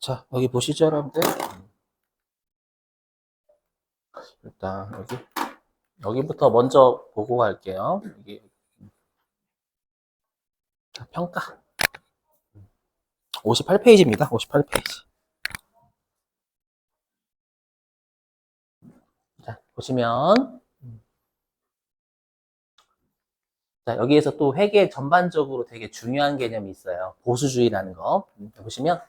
자, 여기 보시죠, 여러분들. 일단 여기부터 먼저 보고 갈게요. 평가 58페이지입니다. 58페이지. 자, 보시면 자, 여기에서 또 회계 전반적으로 되게 중요한 개념이 있어요. 보수주의라는 거. 보시면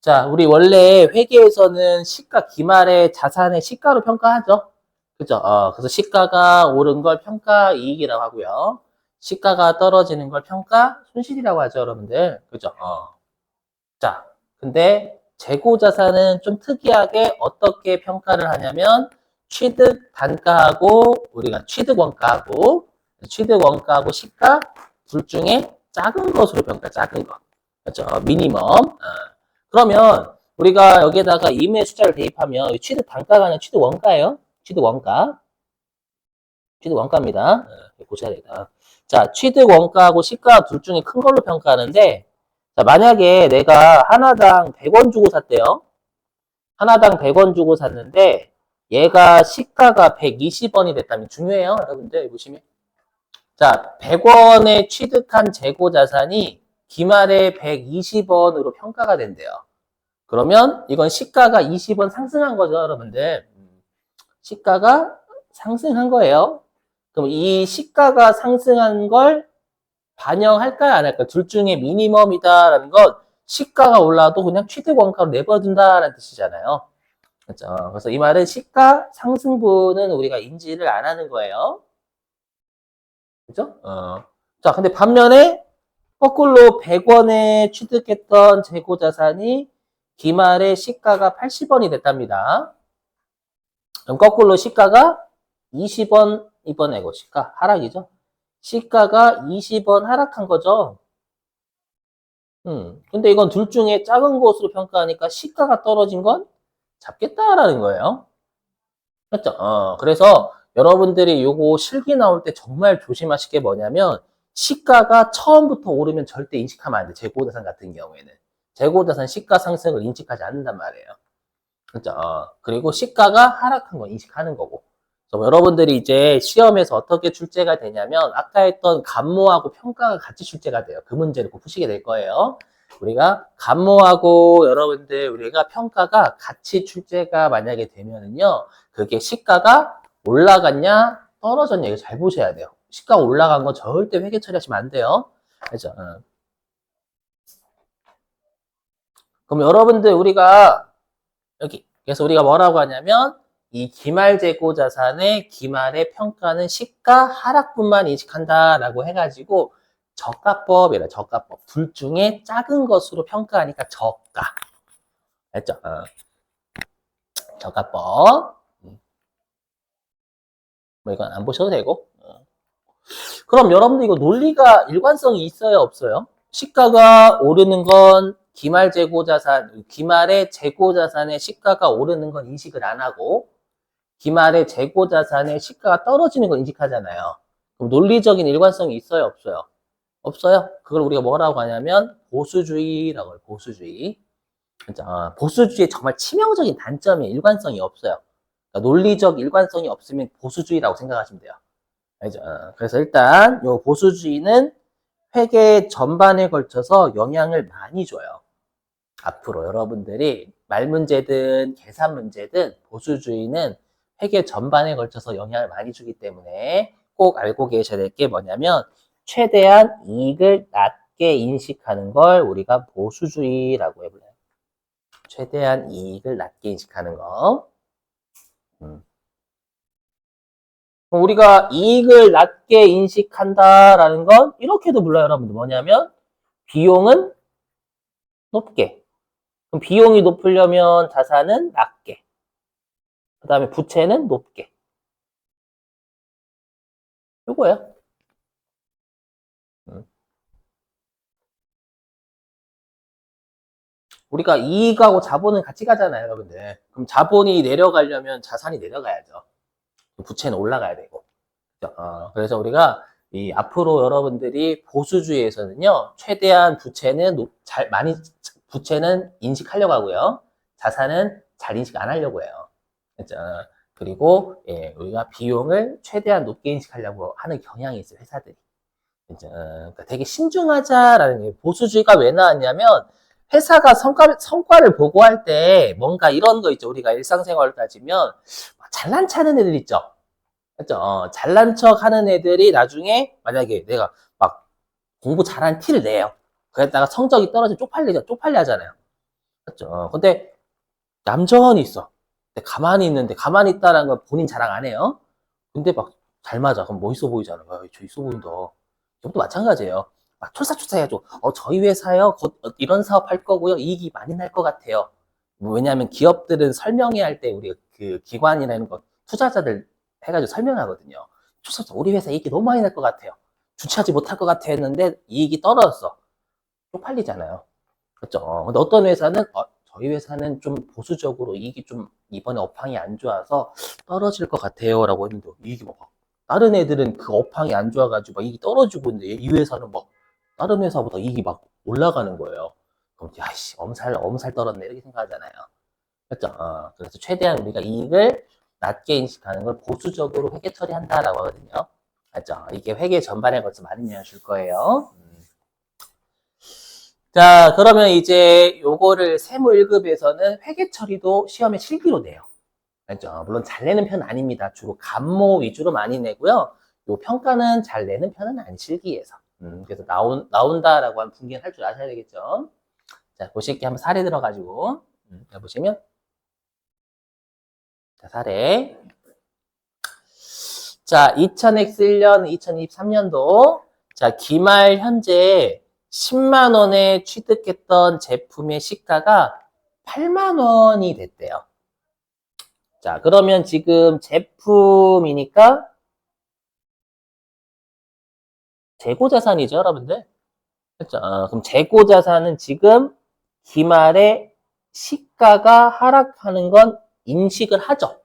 자, 우리 원래 회계에서는 시가 기말의 자산의 시가로 평가하죠. 그죠? 그래서 시가가 오른 걸 평가 이익이라고 하고요. 시가가 떨어지는 걸 평가 손실이라고 하죠, 여러분들. 그죠? 자, 근데 재고 자산은 좀 특이하게 어떻게 평가를 하냐면 취득 단가하고 우리가 취득 원가하고 시가 둘 중에 작은 것으로 평가, 작은 것. 그렇죠? 미니멈. 그러면 우리가 여기에다가 임의 숫자를 대입하면 취득 단가가 아니라 취득 원가예요. 취득 원가. 취득 원가입니다. 보셔야 되겠다. 자, 취득 원가하고 시가 둘 중에 큰 걸로 평가하는데 자, 만약에 내가 하나당 100원 주고 샀대요. 하나당 100원 주고 샀는데 얘가 시가가 120원이 됐다면 중요해요. 여러분들 보시면 자, 100원에 취득한 재고 자산이 기말에 120원으로 평가가 된대요. 그러면 이건 시가가 20원 상승한 거죠, 여러분들. 시가가 상승한 거예요. 그럼 이 시가가 상승한 걸 반영할까요, 안 할까요? 둘 중에 미니멈이다라는 건 시가가 올라도 그냥 취득 원가로 내버려둔다라는 뜻이잖아요. 그렇죠? 그래서 이 말은 시가 상승분은 우리가 인지를 안 하는 거예요. 그죠? 자, 근데 반면에 거꾸로 100원에 취득했던 재고 자산이 기말에 시가가 80원이 됐답니다. 그럼 거꾸로 시가가 20원, 이번에 시가 하락이죠. 시가가 20원 하락한 거죠. 근데 이건 둘 중에 작은 것으로 평가하니까 시가가 떨어진 건 잡겠다라는 거예요. 그렇죠? 그래서 여러분들이 요거 실기 나올 때 정말 조심하실 게 뭐냐면 시가가 처음부터 오르면 절대 인식하면 안 돼. 재고자산 같은 경우에는. 재고자산 시가 상승을 인식하지 않는단 말이에요. 그렇죠? 그리고 시가가 하락한 거 인식하는 거고. 여러분들이 이제 시험에서 어떻게 출제가 되냐면 아까 했던 감모하고 평가가 같이 출제가 돼요. 그 문제를 꼭 푸시게 될 거예요. 우리가 감모하고 여러분들 우리가 평가가 같이 출제가 만약에 되면은요. 그게 시가가 올라갔냐 떨어졌냐 이거 잘 보셔야 돼요. 시가 올라간 거 절대 회계 처리하시면 안 돼요. 그렇죠? 그럼 여러분들 우리가 여기 그래서 우리가 뭐라고 하냐면 이 기말 재고 자산의 기말의 평가는 시가 하락분만 인식한다라고 해가지고 저가법이라 저가법 둘 중에 작은 것으로 평가하니까 저가 알죠? 저가법 뭐 이건 안 보셔도 되고 그럼 여러분들 이거 논리가 일관성이 있어요 없어요? 시가가 오르는 건 기말 재고 자산 기말의 재고 자산의 시가가 오르는 건 인식을 안 하고 기말의 재고 자산의 시가가 떨어지는 걸 인식하잖아요. 그럼 논리적인 일관성이 있어요, 없어요? 없어요. 그걸 우리가 뭐라고 하냐면 보수주의라고 해요. 보수주의. 보수주의의 정말 치명적인 단점이 일관성이 없어요. 그러니까 논리적 일관성이 없으면 보수주의라고 생각하시면 돼요. 알죠? 그래서 일단 이 보수주의는 회계 전반에 걸쳐서 영향을 많이 줘요. 앞으로 여러분들이 말 문제든 계산 문제든 보수주의는 회계 전반에 걸쳐서 영향을 많이 주기 때문에 꼭 알고 계셔야 될 게 뭐냐면 최대한 이익을 낮게 인식하는 걸 우리가 보수주의라고 해볼래요. 최대한 이익을 낮게 인식하는 거. 우리가 이익을 낮게 인식한다라는 건 이렇게도 불러요, 여러분들. 뭐냐면 비용은 높게. 그럼 비용이 높으려면 자산은 낮게. 그 다음에 부채는 높게. 요거예요. 우리가 이익하고 자본은 같이 가잖아요, 여러분들. 그럼 자본이 내려가려면 자산이 내려가야죠. 부채는 올라가야 되고. 그래서 우리가 앞으로 여러분들이 보수주의에서는요, 최대한 부채는 부채는 인식하려고 하고요. 자산은 잘 인식 안 하려고 해요. 그죠? 그리고 예, 우리가 비용을 최대한 높게 인식하려고 하는 경향이 있어요, 회사들이. 그죠? 그러니까 되게 신중하자라는 게 보수주의가 왜 나왔냐면 회사가 성과를 보고할 때 뭔가 이런 거 있죠. 우리가 일상생활을 따지면 잘난 척 하는 애들 있죠. 그죠? 잘난 척 하는 애들이 나중에 만약에 내가 막 공부 잘한 티를 내요. 그랬다가 성적이 떨어지면 쪽팔려 하잖아요. 그죠? 근데 얌전히 있어. 근데 가만히 있는데 가만히 있다는 건 본인 자랑 안 해요. 근데 막 잘 맞아. 그럼 멋있어 보이잖아. 야, 저 있어 보인다. 이것도 마찬가지예요. 막 촐싹촐싹 해야죠. 저희 회사요. 곧 이런 사업 할 거고요. 이익이 많이 날 것 같아요. 왜냐하면 기업들은 설명회 할 때 우리 그 기관이라는 거 투자자들 해가지고 설명하거든요. 촐싹 우리 회사 이익이 너무 많이 날 것 같아요. 주체하지 못할 것 같아 했는데 이익이 떨어졌어. 쪽팔리잖아요. 그렇죠. 근데 어떤 회사는 저희 회사는 좀 보수적으로 이익이 좀 이번에 업황이 안 좋아서 떨어질 것 같아요라고 했는데 이익이 막 다른 애들은 그 업황이 안 좋아가지고 막 이익이 떨어지고 있는데 이 회사는 막 다른 회사보다 이익이 막 올라가는 거예요. 그럼 야씨 엄살 떨었네 이렇게 생각하잖아요. 그렇죠. 그래서 최대한 우리가 이익을 낮게 인식하는 걸 보수적으로 회계 처리한다라고 하거든요. 맞죠? 이게 회계 전반에 걸쳐 많이 배워줄 거예요. 자, 그러면 이제 요거를 세무 1급에서는 회계 처리도 시험에 실기로 내요. 알죠? 물론 잘 내는 편은 아닙니다. 주로 감모 위주로 많이 내고요. 요 평가는 잘 내는 편은 안 실기에서. 그래서 나온다라고 하면 분기는 할 줄 아셔야 되겠죠. 자, 보실게 한번 사례 들어가지고. 보시면. 자, 사례. 자, 2000X1년, 2023년도. 자, 기말 현재 10만 원에 취득했던 제품의 시가가 8만 원이 됐대요. 자, 그러면 지금 제품이니까 재고자산이죠, 여러분들. 그렇죠? 그럼 재고자산은 지금 기말에 시가가 하락하는 건 인식을 하죠.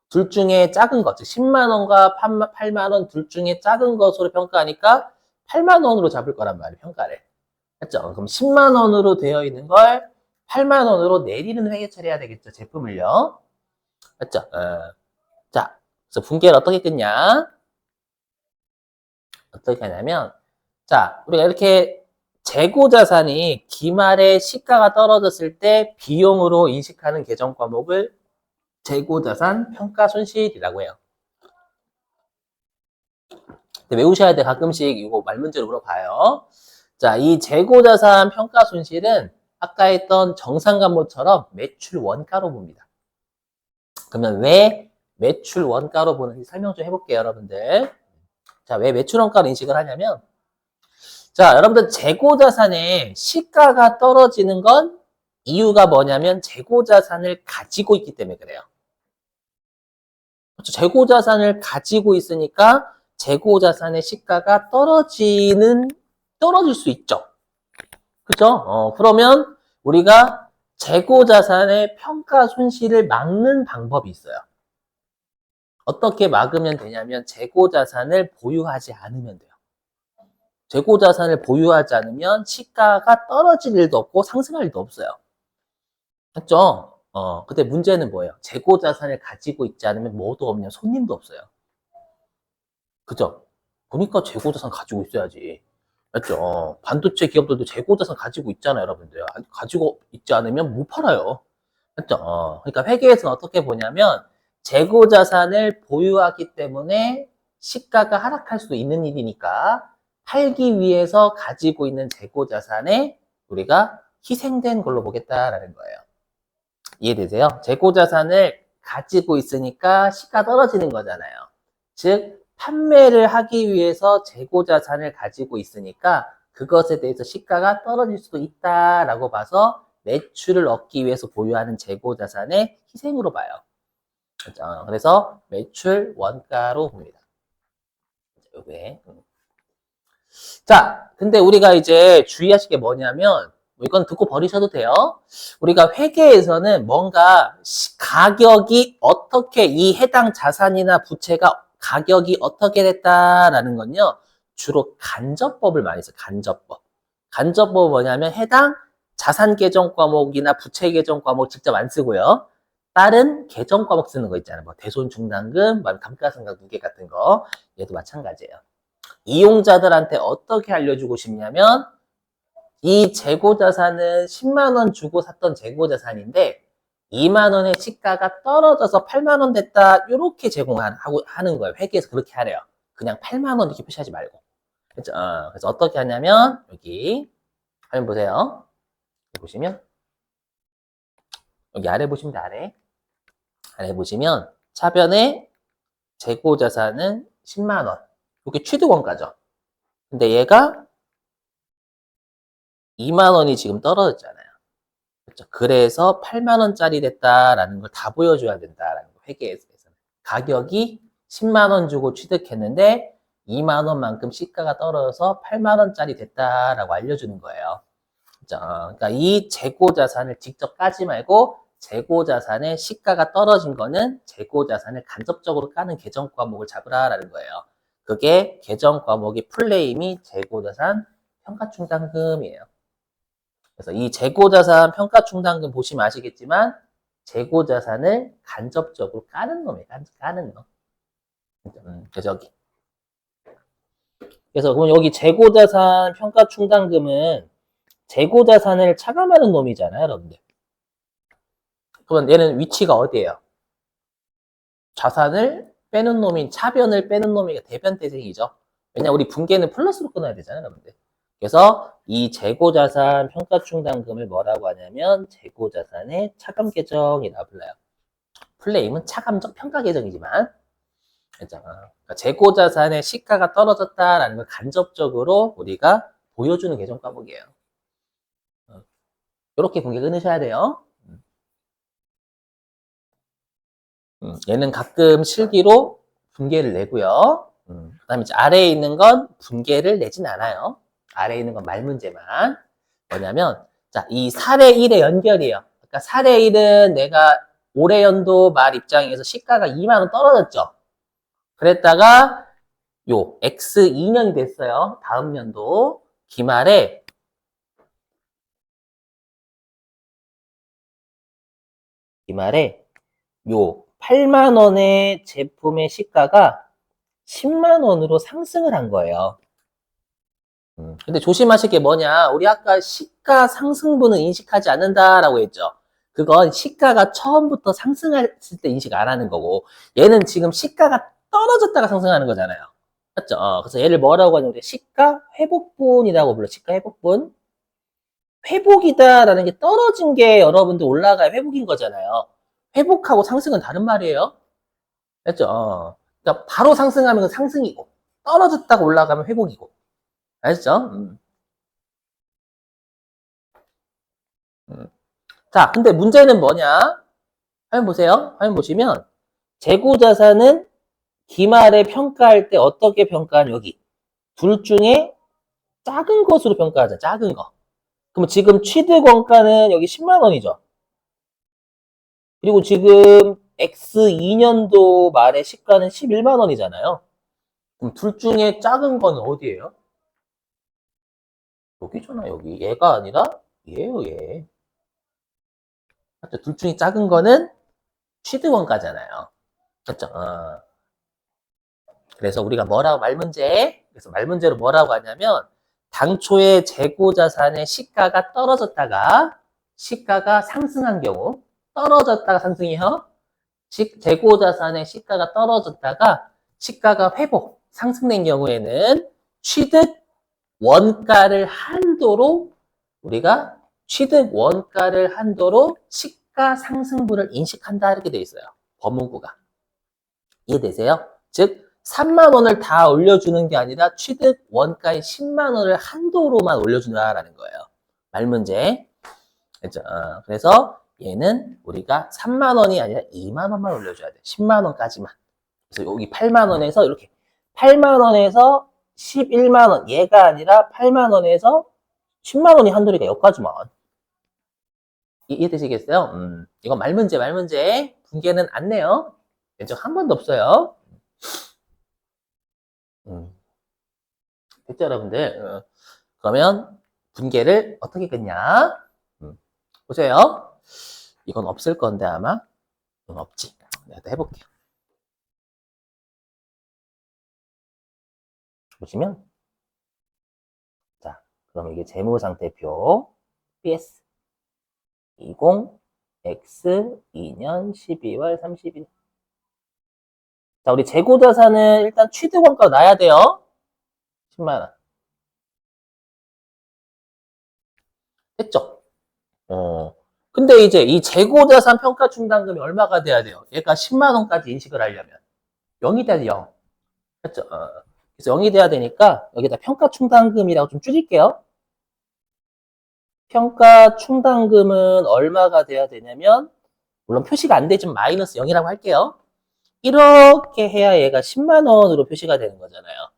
둘 중에 작은 것, 즉 10만 원과 8만 원 둘 중에 작은 것으로 평가하니까 8만 원으로 잡을 거란 말이에요, 평가를. 그렇죠? 그럼 10만 원으로 되어 있는 걸 8만 원으로 내리는 회계 처리해야 되겠죠, 제품을요. 맞죠? 자, 그래서 분기를 어떻게 끊냐? 어떻게 하냐면, 자, 우리가 이렇게 재고자산이 기말에 시가가 떨어졌을 때 비용으로 인식하는 계정 과목을 재고자산 평가손실이라고 해요. 외우셔야 돼. 가끔씩 이거 말문제로 물어봐요. 자, 이 재고자산 평가손실은 아까 했던 정상간모처럼 매출 원가로 봅니다. 그러면 왜 매출 원가로 보는지 설명 좀 해볼게요, 여러분들. 자, 왜 매출 원가로 인식을 하냐면, 자, 여러분들 재고자산의 시가가 떨어지는 건 이유가 뭐냐면 재고자산을 가지고 있기 때문에 그래요. 그렇죠? 재고자산을 가지고 있으니까 재고자산의 시가가 떨어질 수 있죠. 그죠? 그러면 우리가 재고자산의 평가 손실을 막는 방법이 있어요. 어떻게 막으면 되냐면 재고자산을 보유하지 않으면 돼요. 재고자산을 보유하지 않으면 시가가 떨어질 일도 없고 상승할 일도 없어요. 맞죠? 근데 문제는 뭐예요? 재고자산을 가지고 있지 않으면 뭐도 없냐? 손님도 없어요. 그죠? 보니까 재고자산 가지고 있어야지. 맞죠? 반도체 기업들도 재고자산 가지고 있잖아요, 여러분들. 가지고 있지 않으면 못 팔아요. 맞죠? 그러니까 회계에서는 어떻게 보냐면 재고자산을 보유하기 때문에 시가가 하락할 수도 있는 일이니까 팔기 위해서 가지고 있는 재고자산에 우리가 희생된 걸로 보겠다라는 거예요. 이해되세요? 재고자산을 가지고 있으니까 시가 떨어지는 거잖아요. 즉 판매를 하기 위해서 재고자산을 가지고 있으니까 그것에 대해서 시가가 떨어질 수도 있다라고 봐서 매출을 얻기 위해서 보유하는 재고자산의 희생으로 봐요. 그렇죠? 그래서 매출 원가로 봅니다. 요게. 자, 근데 우리가 이제 주의하실 게 뭐냐면 이건 듣고 버리셔도 돼요. 우리가 회계에서는 뭔가 가격이 어떻게 이 해당 자산이나 부채가 가격이 어떻게 됐다라는 건요. 주로 간접법을 많이 써요. 간접법. 간접법은 뭐냐면 해당 자산 계정 과목이나 부채 계정 과목 직접 안 쓰고요. 다른 계정 과목 쓰는 거 있잖아요. 뭐 대손 중단금, 뭐 감가상각 누계 같은 거. 얘도 마찬가지예요. 이용자들한테 어떻게 알려주고 싶냐면 이 재고자산은 10만 원 주고 샀던 재고자산인데 2만 원의 시가가 떨어져서 8만 원 됐다. 이렇게 제공하는 거예요. 회계에서 그렇게 하래요. 그냥 8만 원 이렇게 표시하지 말고. 그렇죠? 그래서 어떻게 하냐면 여기 화면 보세요. 보시면 여기 아래 보시면 아래 보시면 차변에 재고자산은 10만 원. 이게 취득원가죠. 근데 얘가 2만 원이 지금 떨어졌잖아요. 그렇죠? 그래서 8만 원짜리 됐다라는 걸 다 보여줘야 된다라는 거 회계에서는. 가격이 10만 원 주고 취득했는데 2만 원만큼 시가가 떨어져서 8만 원짜리 됐다라고 알려주는 거예요. 그렇죠? 그러니까 이 재고자산을 직접 까지 말고 재고자산의 시가가 떨어진 거는 재고자산을 간접적으로 까는 계정 과목을 잡으라라는 거예요. 그게 계정 과목이 풀네임이 재고자산 평가충당금이에요. 그래서 이 재고자산 평가충당금 보시면 아시겠지만 재고자산을 간접적으로 까는 놈이에요. 까는 놈. 그래서 여기. 그래서 그럼 여기 재고자산 평가충당금은 재고자산을 차감하는 놈이잖아요, 여러분들. 그러면 얘는 위치가 어디예요? 자산을 빼는 놈인 차변을 빼는 놈이 대변태생이죠. 왜냐 우리 분계는 플러스로 끊어야 되잖아요, 여러분들. 그래서 이 재고자산 평가충당금을 뭐라고 하냐면 재고자산의 차감계정이라고 불러요. 풀네임은 차감적 평가계정이지만 그러니까 재고자산의 시가가 떨어졌다라는 걸 간접적으로 우리가 보여주는 계정 과목이에요. 이렇게 분계 끊으셔야 돼요. 얘는 가끔 실기로 분계를 내고요. 그 다음에 아래에 있는 건 분계를 내진 않아요. 아래에 있는 건 말문제만. 뭐냐면, 자, 이 사례 1의 연결이에요. 그러니까 사례 1은 내가 올해 연도 말 입장에서 시가가 2만 원 떨어졌죠. 그랬다가 요 X 2년이 됐어요. 다음 연도 기말에 요 8만 원의 제품의 시가가 10만 원으로 상승을 한 거예요. 근데 조심하실 게 뭐냐? 우리 아까 시가 상승분은 인식하지 않는다라고 했죠. 그건 시가가 처음부터 상승했을 때 인식 안 하는 거고, 얘는 지금 시가가 떨어졌다가 상승하는 거잖아요. 맞죠? 그래서 얘를 뭐라고 하냐면 시가 회복분이라고 불러. 시가 회복분. 회복이다라는 게 떨어진 게 여러분들 올라가야 회복인 거잖아요. 회복하고 상승은 다른 말이에요. 맞죠? 그러니까 바로 상승하면 상승이고, 떨어졌다가 올라가면 회복이고. 아시죠? 자, 근데 문제는 뭐냐? 화면 보세요. 화면 보시면 재고자산은 기말에 평가할 때 어떻게 평가하는 여기 둘 중에 작은 것으로 평가하자. 작은 거. 그럼 지금 취득 원가는 여기 10만 원이죠. 그리고 지금 X 2년도 말에 시가는 11만 원이잖아요. 그럼 둘 중에 작은 건 어디예요? 여기잖아, 여기. 얘가 아니라 얘예요, 얘. 맞죠? 둘 중에 작은 거는 취득 원가잖아요. 그렇죠? 그래서 우리가 그래서 말문제로 뭐라고 하냐면 당초에 재고자산의 시가가 떨어졌다가 시가가 상승한 경우 떨어졌다가 상승이요. 재고자산의 시가가 떨어졌다가 시가가 회복, 상승된 경우에는 취득 원가를 한도로 우리가 취득 원가를 한도로 시가 상승분을 인식한다 이렇게 돼 있어요. 법문구가. 이해되세요? 즉 3만 원을 다 올려주는 게 아니라 취득 원가의 10만 원을 한도로만 올려준다라는 거예요. 말문제. 그렇죠? 그래서 얘는 우리가 3만 원이 아니라 2만 원만 올려줘야 돼. 10만 원까지만. 그래서 여기 8만 원에서 이렇게 8만 원에서 11만 원 얘가 아니라 8만 원에서 10만 원이 한도니까 여기까지만. 이해되시겠어요? 이건 말문제. 분계는 안 내요. 왼쪽 한 번도 없어요. 됐죠, 여러분들? 그러면 분계를 어떻게 끊냐? 보세요. 이건 없을 건데 아마. 이건 없지. 내가 해볼게요. 보시면 자, 그럼 이게 재무상태표 PS 20 X 2년 12월 30일. 자, 우리 재고자산은 일단 취득원가 놔야 돼요. 10만 원. 됐죠? 근데 이제 이 재고자산 평가충당금이 얼마가 돼야 돼요? 얘가 10만 원까지 인식을 하려면 0이 돼야 돼요. 0. 됐죠? 그래서 0이 돼야 되니까 여기다 평가충당금이라고 좀 줄일게요. 평가충당금은 얼마가 돼야 되냐면 물론 표시가 안 되지만 마이너스 0이라고 할게요. 이렇게 해야 얘가 10만 원으로 표시가 되는 거잖아요.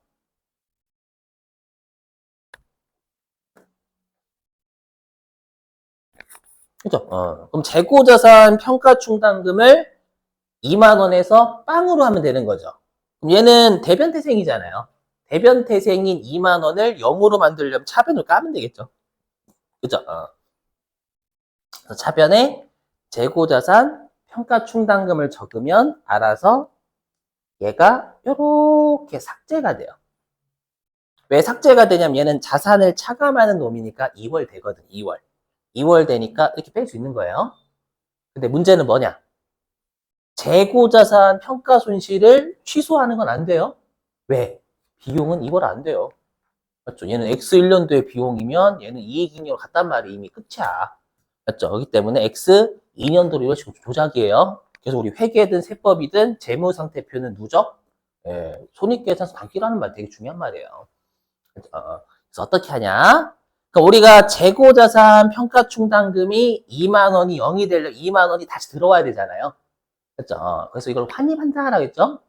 그죠? 그럼 재고자산 평가충당금을 2만 원에서 빵으로 하면 되는 거죠. 그럼 얘는 대변태생이잖아요. 대변태생인 2만 원을 0으로 만들려면 차변을 까면 되겠죠. 그죠? 그래서 차변에 재고자산 평가충당금을 적으면 알아서 얘가 이렇게 삭제가 돼요. 왜 삭제가 되냐면 얘는 자산을 차감하는 놈이니까 2월 되거든. 2월. 2월 되니까 이렇게 뺄 수 있는 거예요. 근데 문제는 뭐냐? 재고자산 평가 손실을 취소하는 건 안 돼요. 왜? 비용은 이걸 안 돼요. 맞죠? 얘는 X 1년도의 비용이면 얘는 이익잉여로 갔단 말이 이미 끝이야. 맞죠? 그렇기 때문에 X 2년도로 이런 식으로 조작이에요. 그래서 우리 회계든 세법이든 재무상태표는 누적, 손익계산서 단기라는 말 되게 중요한 말이에요. 그래서 어떻게 하냐? 그러니까 우리가 재고자산 평가충당금이 2만 원이 0이 되려면 2만 원이 다시 들어와야 되잖아요. 그렇죠? 그래서 이걸 환입한다라고 했죠?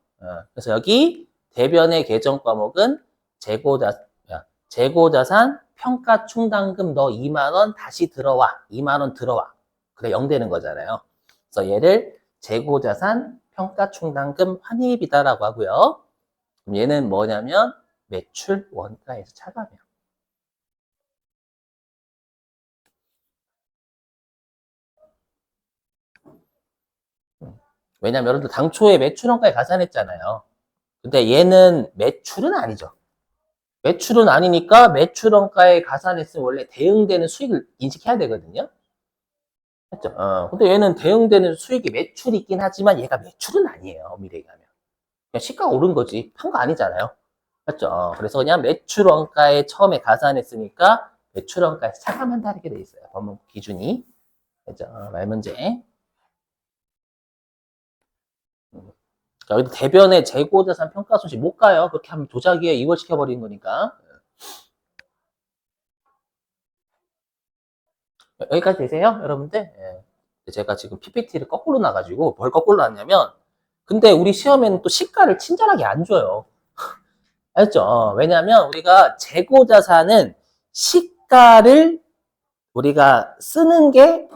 그래서 여기 대변의 계정 과목은 재고자산 평가충당금 너 2만 원 다시 들어와. 2만 원 들어와. 그래 0 되는 거잖아요. 그래서 얘를 재고자산 평가충당금 환입이다라고 하고요. 그럼 얘는 뭐냐면 매출 원가에서 차감해요. 왜냐면 여러분들 당초에 매출 원가에 가산했잖아요. 근데 얘는 매출은 아니죠. 매출은 아니니까 매출 원가에 가산했으면 원래 대응되는 수익을 인식해야 되거든요. 맞죠? 근데 얘는 대응되는 수익이 매출이 있긴 하지만 얘가 매출은 아니에요. 엄밀히 얘기하면. 그냥 시가가 오른 거지. 판 거 아니잖아요. 맞죠? 그래서 그냥 매출 원가에 처음에 가산했으니까 매출 원가에서 차감한다 이렇게 돼 있어요. 법문 기준이. 그죠? 말 문제. 자, 여기 대변의 재고자산 평가 손실 못 가요. 그렇게 하면 도자기에 이월시켜버리는 거니까. 여기까지 되세요? 여러분들? 예. 제가 지금 PPT를 거꾸로 놔가지고 뭘 거꾸로 놨냐면 근데 우리 시험에는 또 시가를 친절하게 안 줘요. 알죠? 왜냐하면 우리가 재고자산은 시가를 우리가 쓰는 게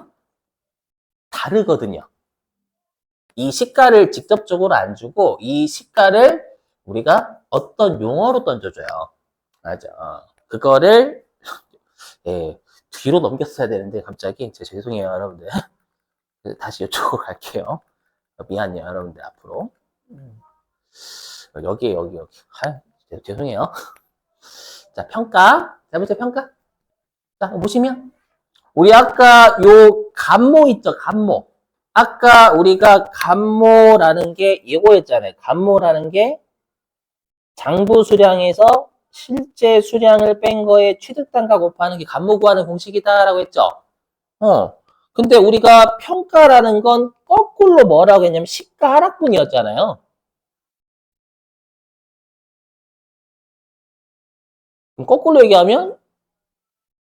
다르거든요. 이 시가를 직접적으로 안 주고 이 시가를 우리가 어떤 용어로 던져줘요. 맞아. 그거를 예, 뒤로 넘겼어야 되는데 갑자기 죄송해요 여러분들. 다시 이쪽으로 갈게요. 미안해요 여러분들 앞으로. 여기. 죄송해요. 자 평가. 자 보세요 평가. 자 보시면 우리 아까 요 감모 있죠 감모. 아까 우리가 감모라는 게 이거였잖아요. 감모라는 게 장부 수량에서 실제 수량을 뺀 거에 취득단가 곱하는 게 감모 구하는 공식이다라고 했죠. 근데 우리가 평가라는 건 거꾸로 뭐라고 했냐면 시가 하락분이었잖아요. 거꾸로 얘기하면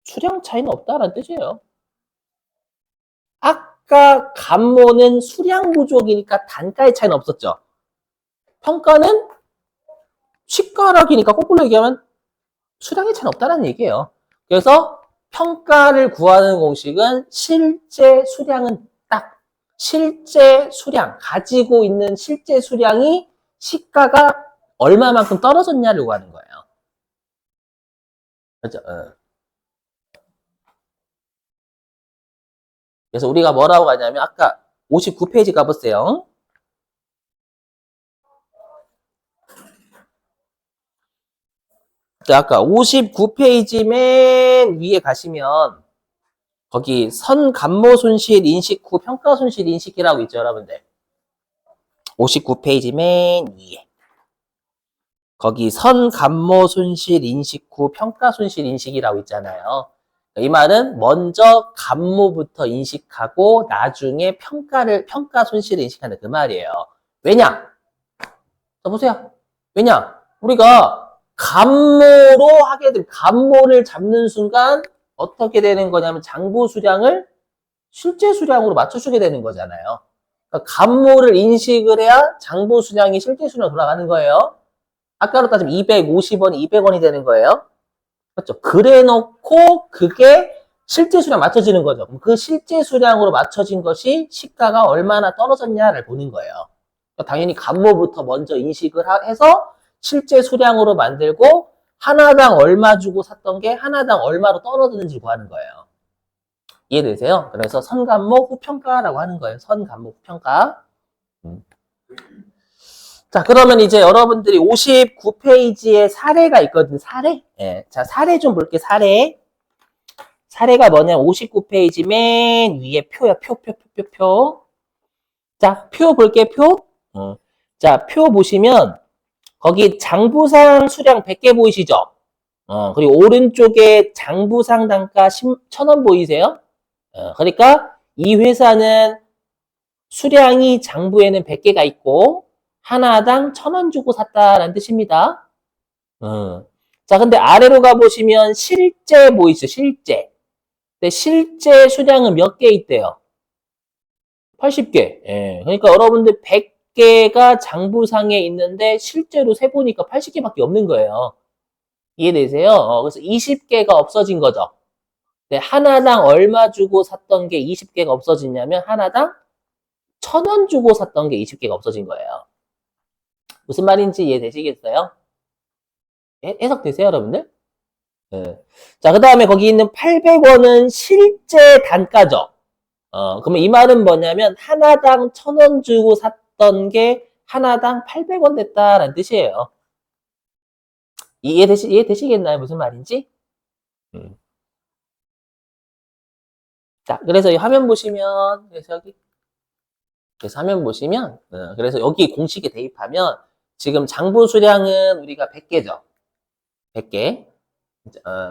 수량 차이는 없다라는 뜻이에요. 아까 감모는 수량 부족이니까 단가의 차이는 없었죠. 평가는 시가 하락이니까 거꾸로 얘기하면 수량의 차이는 없다는 얘기예요. 그래서 평가를 구하는 공식은 실제 수량은 딱 실제 수량 가지고 있는 실제 수량이 시가가 얼마만큼 떨어졌냐를 구하는 거예요. 그렇죠? 그래서 우리가 뭐라고 가냐면 아까 59페이지 가보세요. 자, 아까 59페이지 맨 위에 가시면 거기 선감모 손실 인식 후 평가 손실 인식이라고 있죠, 여러분들. 59페이지 맨 위에. 거기 선감모 손실 인식 후 평가 손실 인식이라고 있잖아요. 이 말은 먼저 감모부터 인식하고 나중에 평가 손실을 인식한다 그 말이에요. 왜냐? 자, 보세요. 왜냐? 우리가 감모로 하게 되면 감모를 잡는 순간 어떻게 되는 거냐면 장부 수량을 실제 수량으로 맞춰주게 되는 거잖아요. 그러니까 감모를 인식을 해야 장부 수량이 실제 수량으로 돌아가는 거예요. 아까로 따지면 250원이 200원이 되는 거예요. 그렇죠? 그래 놓고 그게 실제 수량 맞춰지는 거죠. 그 실제 수량으로 맞춰진 것이 시가가 얼마나 떨어졌냐를 보는 거예요. 그러니까 당연히 감모부터 먼저 인식을 해서 실제 수량으로 만들고 하나당 얼마 주고 샀던 게 하나당 얼마로 떨어졌는지 구하는 거예요. 이해되세요? 그래서 선감모 후평가라고 하는 거예요. 선감모 후평가. 자, 그러면 이제 여러분들이 59페이지에 사례가 있거든요. 사례? 예. 자, 사례 좀 볼게요. 사례. 사례가 뭐냐면 59페이지 맨 위에 표야. 표. 자, 표 볼게요. 표. 자, 표 보시면 거기 장부상 수량 100개 보이시죠? 그리고 오른쪽에 장부상 단가 1,000원 보이세요? 그러니까 이 회사는 수량이 장부에는 100개가 있고 하나당 1,000원 주고 샀다라는 뜻입니다. 자, 근데 아래로 가보시면 실제 보이시죠? 실제. 근데 실제 수량은 몇 개 있대요? 80개. 예. 그러니까 여러분들 100개가 장부상에 있는데 실제로 세보니까 80개밖에 없는 거예요. 이해되세요? 그래서 20개가 없어진 거죠. 네, 하나당 얼마 주고 샀던 게 20개가 없어지냐면 하나당 1,000원 주고 샀던 게 20개가 없어진 거예요. 무슨 말인지 이해되시겠어요? 해석되세요, 여러분들? 네. 자, 그 다음에 거기 있는 800원은 실제 단가죠. 그러면 이 말은 뭐냐면 하나당 1,000원 주고 샀던 게 하나당 800원 됐다라는 뜻이에요. 이해되시겠나요? 무슨 말인지? 자, 그래서 이 화면 보시면, 그래서 화면 보시면, 그래서 여기 공식에 대입하면, 지금 장부 수량은 우리가 100개죠. 100개.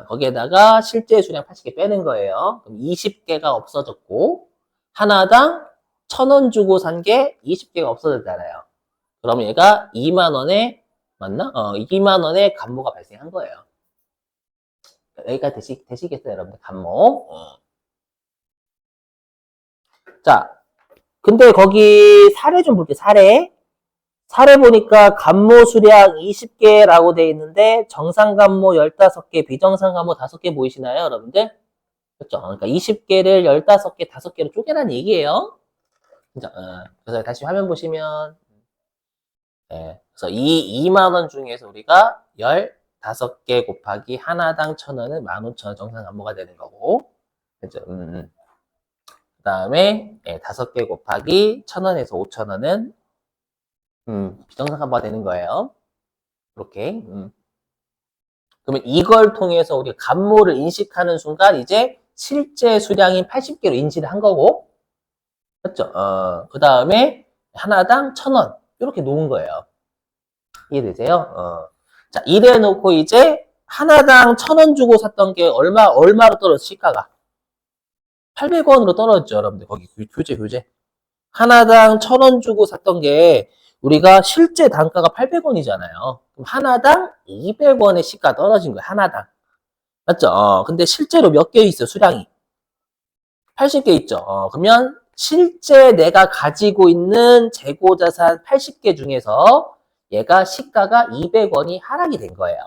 거기에다가 실제 수량 80개 빼는 거예요. 그럼 20개가 없어졌고, 하나당 1,000원 주고 산 게 20개가 없어졌잖아요. 그러면 얘가 2만 원에, 맞나? 2만 원에 감모가 발생한 거예요. 여기까지 되시겠어요, 여러분들? 감모. 자, 근데 거기 사례 좀 볼게요. 사례 보니까 감모 수량 20개라고 돼 있는데 정상 감모 15개, 비정상 감모 5개 보이시나요, 여러분들? 그렇죠? 그러니까 20개를 15개, 5개로 쪼개라는 얘기예요. 그래서 다시 화면 보시면 그래서 이 2만 원 중에서 우리가 15개 곱하기 하나당 1,000원은 15,000원 정상 감모가 되는 거고. 그렇죠? 그다음에 5개 곱하기 1,000원에서 5,000원은 비정상 감모가 되는 거예요. 이렇게. 그러면 이걸 통해서 우리가 감모를 인식하는 순간 이제 실제 수량인 80개로 인지를 한 거고, 그렇죠? 그 다음에 하나당 1,000원 이렇게 놓은 거예요. 이해되세요? 자, 이래 놓고 이제 하나당 1,000원 주고 샀던 게 얼마로 떨어졌어, 시가가? 800원으로 떨어졌죠, 여러분들. 거기 교재. 하나당 1,000원 주고 샀던 게 우리가 실제 단가가 800원이잖아요. 그럼 하나당 200원의 시가 떨어진 거예요. 하나당. 맞죠? 근데 실제로 몇 개 있어요, 수량이? 80개 있죠. 그러면 실제 내가 가지고 있는 재고자산 80개 중에서 얘가 시가가 200원이 하락이 된 거예요.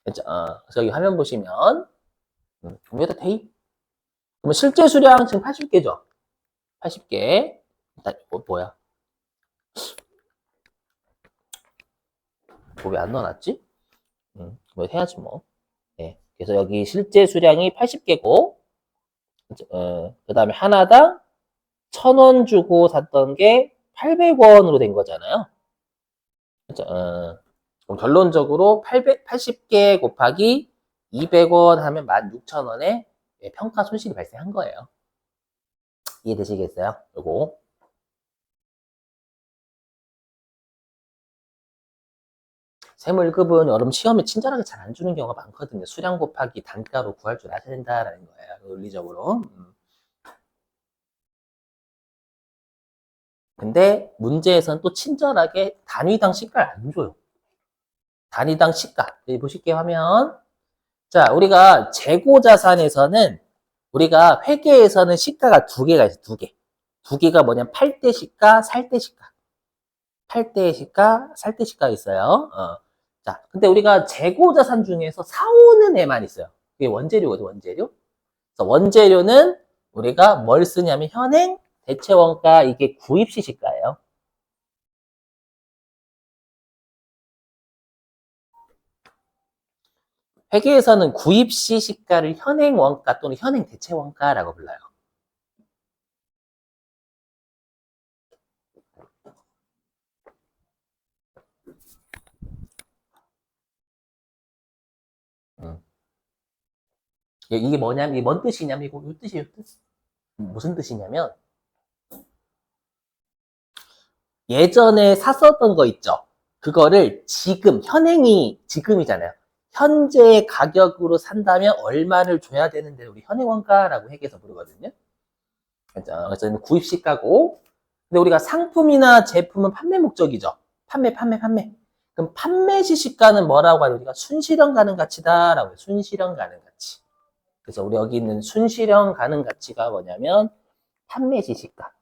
그죠? 그래서 여기 화면 보시면 여기다 대입. 그러면 실제 수량 지금 80개죠. 80개. 일단 뭐야? 왜 안 넣어놨지? 뭐 해야지 뭐. 네. 그래서 여기 실제 수량이 80개고, 그 다음에 하나당 1,000원 주고 샀던 게 800원으로 된 거잖아요. 그죠? 그럼 결론적으로 880개 곱하기 200원 하면 16,000원의 평가 손실이 발생한 거예요. 이해되시겠어요? 요거. 세무일급은 여러분 시험에 친절하게 잘 안 주는 경우가 많거든요. 수량 곱하기 단가로 구할 줄 아셔야 된다라는 거예요. 논리적으로. 근데 문제에서는 또 친절하게 단위당 시가를 안 줘요. 단위당 시가. 여기 보실게요, 화면. 자, 우리가 재고자산에서는 우리가 회계에서는 시가가 두 개가 있어요. 두 개. 두 개가 뭐냐면 팔 때 시가, 살 때 시가. 팔 때 시가, 살 때 시가가 있어요. 자, 근데 우리가 재고자산 중에서 사오는 애만 있어요. 그게 원재료거든, 원재료. 그래서 원재료는 우리가 뭘 쓰냐면 현행 대체원가 이게 구입시 시가예요. 회계에서는 구입시 시가를 현행 원가 또는 현행 대체 원가라고 불러요. 이게 뭐냐면, 이게 뭔 뜻이냐면, 이거 이 뜻이에요, 뜻. 무슨 뜻이냐면, 예전에 샀었던 거 있죠? 그거를 지금, 현행이 지금이잖아요. 현재 가격으로 산다면 얼마를 줘야 되는데, 우리 현행 원가라고 회계에서 부르거든요. 그래서 구입 시가고, 근데 우리가 상품이나 제품은 판매 목적이죠. 판매. 그럼 판매 시 시가는 뭐라고 하죠? 우리가 순실현 가능 가치다라고 해요. 순실현 가능 가치. 그래서 우리 여기 있는 순실현 가능 가치가 뭐냐면 판매 시 시가.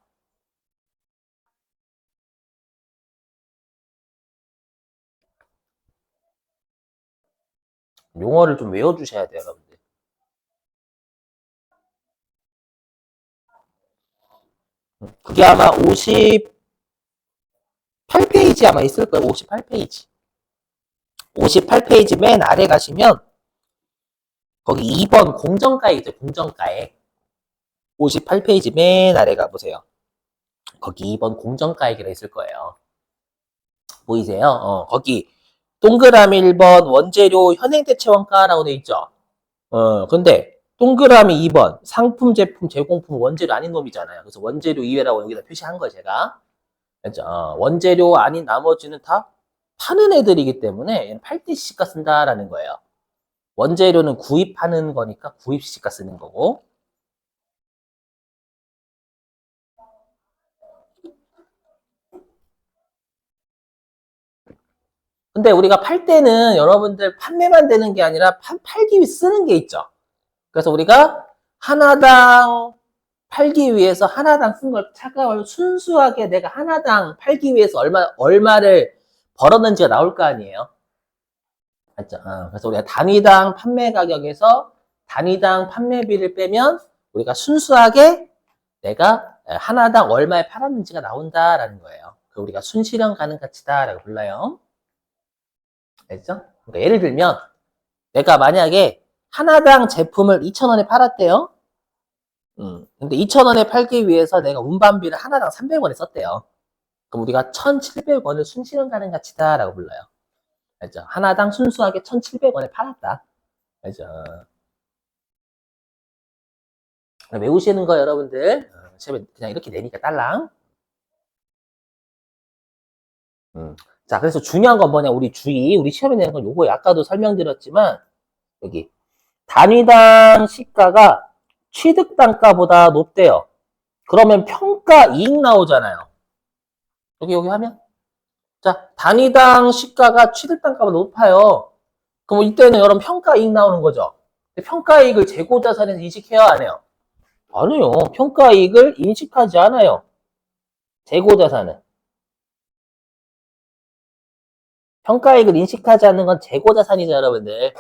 용어를 좀 외워주셔야 돼요, 여러분들. 그게 아마 58페이지 아마 있을 거예요. 58페이지. 58페이지 맨 아래 가시면 거기 2번 공정가액이죠. 공정가액. 58페이지 맨 아래 가보세요. 거기 2번 공정가액이라 있을 거예요. 보이세요? 거기 동그라미 1번 원재료 현행대체원가라고 돼 있죠. 근데 동그라미 2번 상품, 제품, 제공품 원재료 아닌 놈이잖아요. 그래서 원재료 이외라고 여기다 표시한 거예요, 제가. 그렇죠? 원재료 아닌 나머지는 다 파는 애들이기 때문에 얘는 팔 때 시가 쓴다라는 거예요. 원재료는 구입하는 거니까 구입 시가 쓰는 거고. 근데 우리가 팔 때는 여러분들 판매만 되는 게 아니라 팔기 위해 쓰는 게 있죠. 그래서 우리가 하나당 팔기 위해서 하나당 쓴 걸 차가워 순수하게 내가 하나당 팔기 위해서 얼마를 벌었는지가 나올 거 아니에요. 맞죠? 그래서 우리가 단위당 판매 가격에서 단위당 판매비를 빼면 우리가 순수하게 내가 하나당 얼마에 팔았는지가 나온다라는 거예요. 그 우리가 순실현 가능 가치다라고 불러요. 알죠? 그러니까 예를 들면 내가 만약에 하나당 제품을 2,000원에 팔았대요. 근데 2,000원에 팔기 위해서 내가 운반비를 하나당 300원에 썼대요. 그럼 우리가 1,700원을 순실현 가능 가치다라고 불러요. 알죠? 하나당 순수하게 1,700원에 팔았다. 알죠? 외우시는 거 여러분들 시험에 그냥 이렇게 내니까 딸랑. 자, 그래서 중요한 건 뭐냐? 우리 시험에 내는 건 요거 아까도 설명드렸지만 여기 단위당 시가가 취득 단가보다 높대요. 그러면 평가 이익 나오잖아요. 여기 하면 자, 단위당 시가가 취득 단가보다 높아요. 그럼 이때는 여러분 평가 이익 나오는 거죠. 평가 이익을 재고자산에서 인식해야 안 해요? 안 해요. 평가 이익을 인식하지 않아요. 재고자산은. 평가 이익을 인식하지 않는 건 재고자산이죠, 여러분들.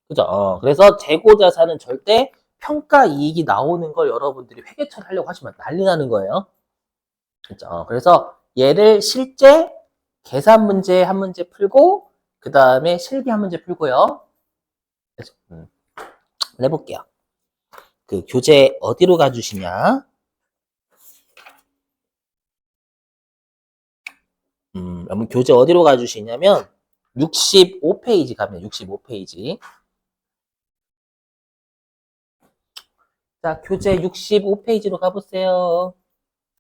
그죠? 그래서 재고자산은 절대 평가 이익이 나오는 걸 여러분들이 회계 처리하려고 하시면 난리 나는 거예요. 그죠? 그래서 얘를 실제 계산 문제 한 문제 풀고 그 다음에 실기 한 문제 풀고요. 그래서, 해볼게요. 그 교재 어디로 가주시냐? 여러분 교재 어디로 가주시냐면 65페이지 가면 65페이지. 자, 교재 65페이지로 가보세요.